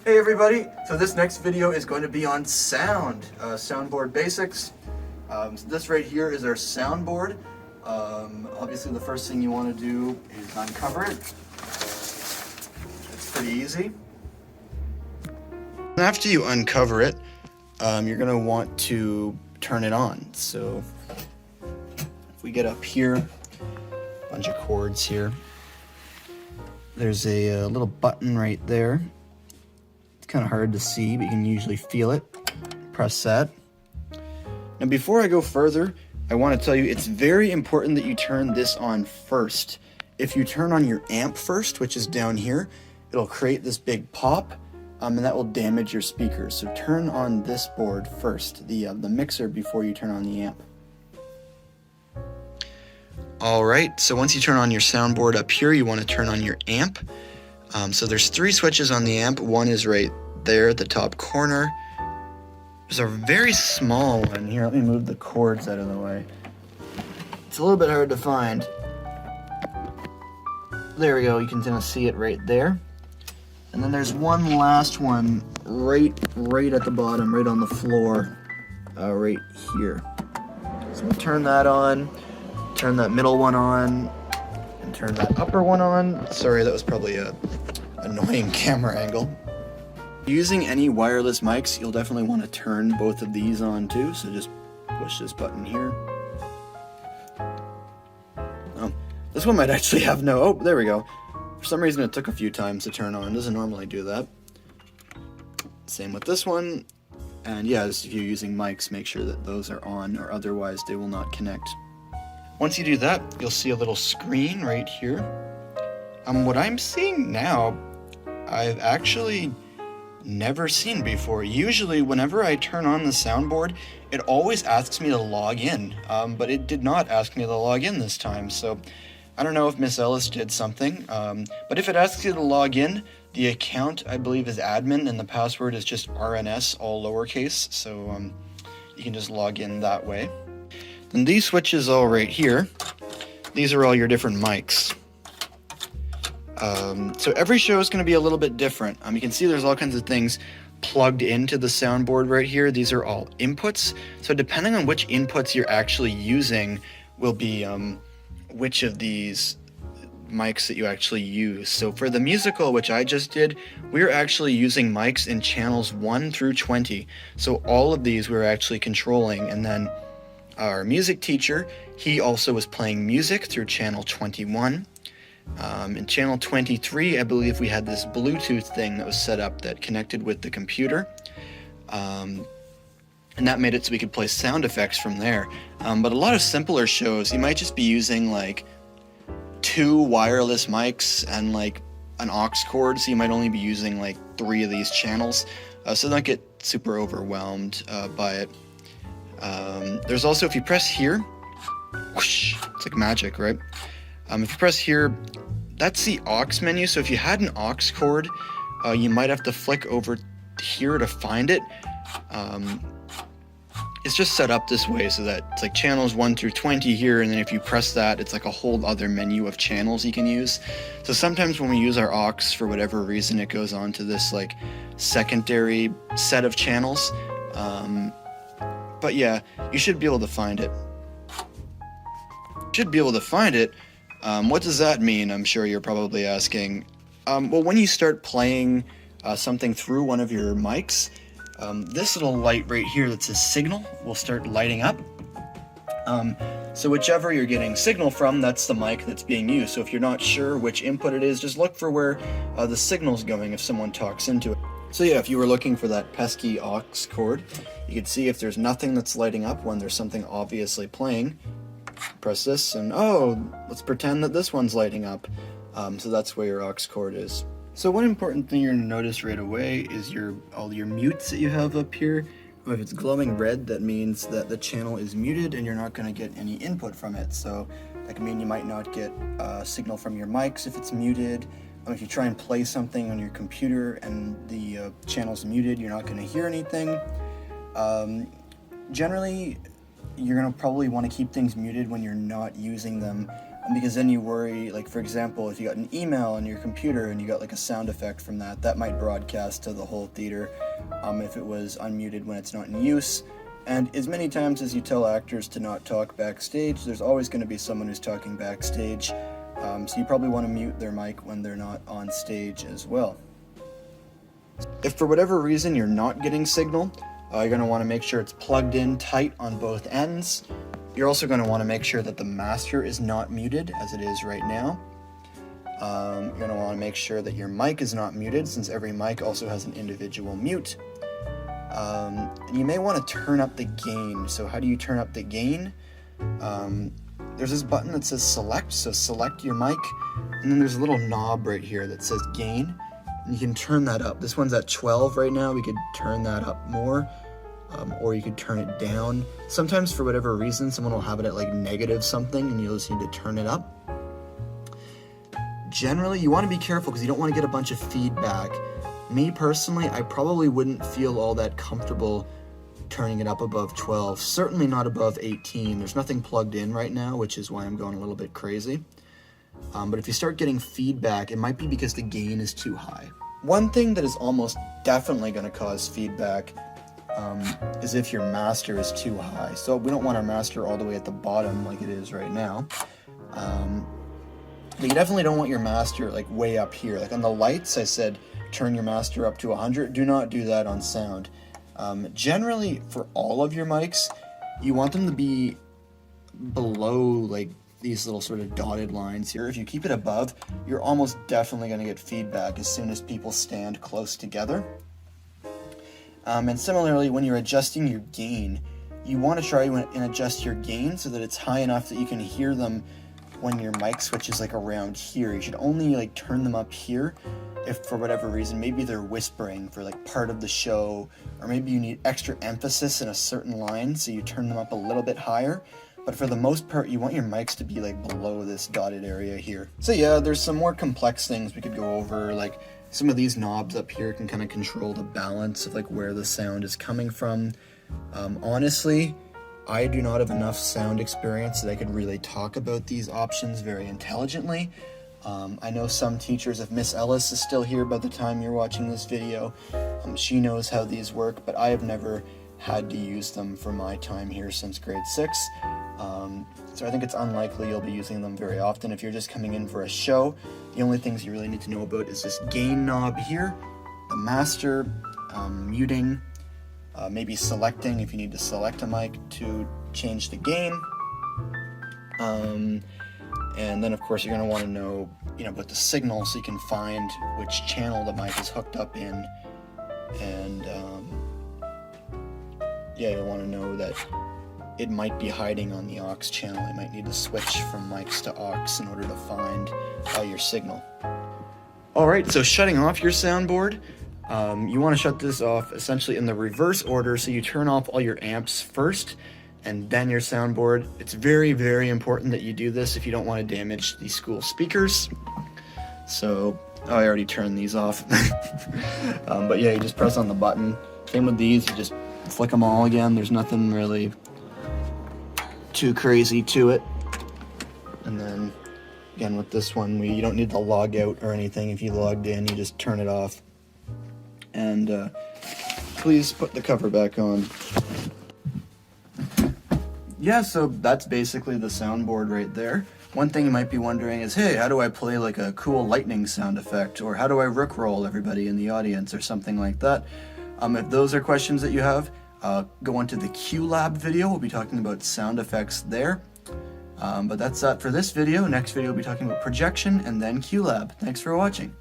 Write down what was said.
Hey everybody, so this next video is going to be on sound, soundboard basics. So this right here is our soundboard. Obviously the first thing you want to do is uncover it. It's pretty easy. After you uncover it, you're going to want to turn it on. So if we get up here, a bunch of cords here. There's a little button right there. Kind of hard to see, but you can usually feel it. Press that. Now before I go further, I want to tell you it's very important that you turn this on first. If you turn on your amp first, which is down here, it'll create this big pop, and that will damage your speakers. So turn on this board first, the mixer, before you turn on the amp. Alright, so once you turn on your soundboard up here, you want to turn on your amp. So there's 3 switches on the amp. One is right there at the top corner. There's a very small one here. Let me move the cords out of the way. It's a little bit hard to find. There we go. You can kind of see it right there. And then there's one last one right at the bottom, right on the floor, right here. So we'll turn that on, turn that middle one on, and turn that upper one on. Sorry, that was probably a annoying camera angle. Using any wireless mics, you'll definitely want to turn both of these on too, so just push this button here. Oh, this one might actually have no, oh, there we go. For some reason it took a few times to turn on. It doesn't normally do that. Same with this one. And yeah, if you're using mics, make sure that those are on, or otherwise they will not connect. Once you do that, you'll see a little screen right here. What I'm seeing now, I've actually never seen before. Usually whenever I turn on the soundboard, it always asks me to log in, but it did not ask me to log in this time. So I don't know if Miss Ellis did something, but if it asks you to log in, the account I believe is admin and the password is just RNS, all lowercase, so you can just log in that way. Then these switches all right here, these are all your different mics. So every show is going to be a little bit different. You can see there's all kinds of things plugged into the soundboard right here. These are all inputs. So depending on which inputs you're actually using will be which of these mics that you actually use. So for the musical, which I just did, we're actually using mics in channels 1 through 20. So all of these we're actually controlling, and then our music teacher, he also was playing music through channel 21. In channel 23, I believe we had this Bluetooth thing that was set up that connected with the computer, and that made it so we could play sound effects from there. But a lot of simpler shows, you might just be using like 2 wireless mics and like an aux cord, so you might only be using like 3 of these channels, so don't get super overwhelmed by it. There's also, if you press here, whoosh, it's like magic, right? If you press here, that's the aux menu, so if you had an aux cord, you might have to flick over here to find it. It's just set up this way so that it's like channels 1 through 20 here, and then if you press that, it's like a whole other menu of channels you can use. So sometimes when we use our aux, for whatever reason, it goes on to this like secondary set of channels. But yeah, you should be able to find it. What does that mean? I'm sure you're probably asking. Well, when you start playing something through one of your mics, this little light right here that says signal will start lighting up. So whichever you're getting signal from, that's the mic that's being used. So if you're not sure which input it is, just look for where the signal's going if someone talks into it. So yeah, if you were looking for that pesky aux cord, you can see if there's nothing that's lighting up when there's something obviously playing. Press this and oh, let's pretend that this one's lighting up. So that's where your aux cord is. So one important thing you're going to notice right away is all your mutes that you have up here. If it's glowing red, that means that the channel is muted and you're not going to get any input from it. So that can mean you might not get a signal from your mics if it's muted. If you try and play something on your computer and the channel's muted, you're not going to hear anything. Generally, you're going to probably want to keep things muted when you're not using them because then you worry, like for example, if you got an email on your computer and you got like a sound effect from that, that might broadcast to the whole theater if it was unmuted when it's not in use. And as many times as you tell actors to not talk backstage, there's always going to be someone who's talking backstage, so you probably want to mute their mic when they're not on stage as well. If for whatever reason you're not getting signal, you're going to want to make sure it's plugged in tight on both ends. You're also going to want to make sure that the master is not muted as it is right now. You're going to want to make sure that your mic is not muted, since every mic also has an individual mute. And you may want to turn up the gain. So how do you turn up the gain? There's this button that says select, so select your mic, and then there's a little knob right here that says gain, and you can turn that up. This one's at 12 right now. We could turn that up more, or you could turn it down. Sometimes for whatever reason someone will have it at like negative something and you'll just need to turn it up. Generally you want to be careful because you don't want to get a bunch of feedback. Me personally, I probably wouldn't feel all that comfortable turning it up above 12, certainly not above 18. There's nothing plugged in right now, which is why I'm going a little bit crazy. But if you start getting feedback, it might be because the gain is too high. One thing that is almost definitely going to cause feedback is if your master is too high. So we don't want our master all the way at the bottom like it is right now. But you definitely don't want your master like way up here. Like on the lights, I said turn your master up to 100. Do not do that on sound. Generally, for all of your mics, you want them to be below like these little sort of dotted lines here. If you keep it above, you're almost definitely going to get feedback as soon as people stand close together. And similarly, when you're adjusting your gain, you want to try and adjust your gain so that it's high enough that you can hear them when your mic switch is like around here. You should only like turn them up here if for whatever reason, maybe they're whispering for like part of the show, or maybe you need extra emphasis in a certain line, so you turn them up a little bit higher. But for the most part, you want your mics to be like below this dotted area here. So yeah, there's some more complex things we could go over, like some of these knobs up here can kind of control the balance of like where the sound is coming from. Honestly, I do not have enough sound experience that I could really talk about these options very intelligently. I know some teachers, if Miss Ellis is still here by the time you're watching this video, she knows how these work, but I have never had to use them for my time here since grade 6. So I think it's unlikely you'll be using them very often. If you're just coming in for a show, the only things you really need to know about is this gain knob here, the master, muting, maybe selecting if you need to select a mic to change the gain. And then of course you're going to want to know, about the signal so you can find which channel the mic is hooked up in. And yeah, you'll want to know that it might be hiding on the aux channel. You might need to switch from mics to aux in order to find your signal. Alright, so shutting off your soundboard, you want to shut this off essentially in the reverse order, so you turn off all your amps first and then your soundboard. It's very, very important that you do this if you don't want to damage the school speakers. So, I already turned these off. But yeah, you just press on the button. Same with these, you just flick them all again. There's nothing really too crazy to it. And then again with this one, you don't need to log out or anything. If you logged in, you just turn it off. And please put the cover back on. Yeah, so that's basically the soundboard right there. One thing you might be wondering is, hey, how do I play like a cool lightning sound effect? Or how do I rickroll everybody in the audience or something like that? If those are questions that you have, go on to the QLab video. We'll be talking about sound effects there. But that's that for this video. Next video we'll be talking about projection and then QLab. Thanks for watching.